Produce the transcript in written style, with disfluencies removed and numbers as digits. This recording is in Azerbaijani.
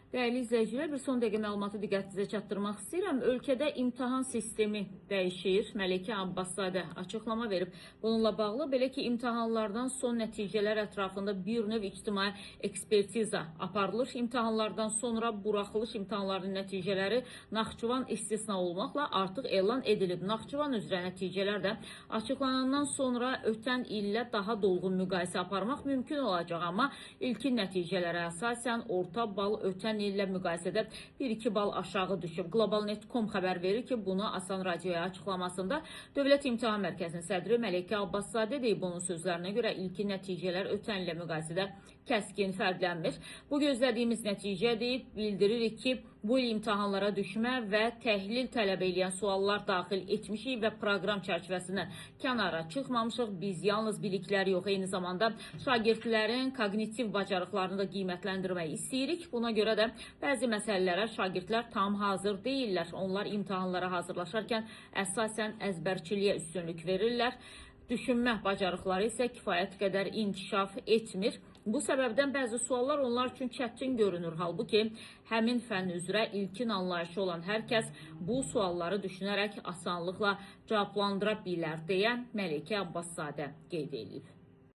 Değerli izləyicilər, bir son dəqiqə məlumatı diqqətinizə çatdırmaq istəyirəm. Ölkədə imtahan sistemi dəyişir. Məlikə Abbaszadə açıqlama verib. Bununla bağlı belə ki, imtahanlardan son nəticələr ətrafında bir növ ictimai ekspertiza aparılır. İmtahanlardan sonra buraxılış imtahanlarının nəticələri Naxçıvan istisna olmaqla artıq elan edilib. Naxçıvan üzrə nəticələr də açıqlanandan sonra ötən illə daha dolğun müqayisə aparmaq mümkün olacaq. Amma ilkin nəticələrə əsasən orta bal ötən illə müqayisədə 1-2 bal aşağı düşüb. Globalnet.com xəbər verir ki, bunu Asan Radioya açıqlamasında Dövlət İmtahan Mərkəzinin sədri Məlikə Abbaszadə deyib. Onun sözlərinə görə ilkin nəticələr ötən illə müqayisədə kəskin fərqlənmir. Bu gözlədiyimiz nəticədir. Bildiririk ki, bu il imtahanlara düşmə və təhlil tələb edən suallar daxil etmişik və proqram çərçivəsindən kənara çıxmamışıq. Biz yalnız bilikləri yox, eyni zamanda şagirdlərin kognitiv bacarıqlarını da qiymətləndirmək istəyirik. Buna görə də bəzi məsələlərə şagirdlər tam hazır deyirlər. Onlar imtahanlara hazırlaşarkən əsasən əzbərçiliyə üstünlük verirlər. Düşünmə bacarıqları isə kifayət qədər inkişaf etmir. Bu səbəbdən bəzi suallar onlar üçün çətin görünür. Halbuki həmin fənn üzrə ilkin anlayışı olan hər kəs bu sualları düşünərək asanlıqla cavablandıra bilər deyə Məlikə Abbaszadə qeyd edib.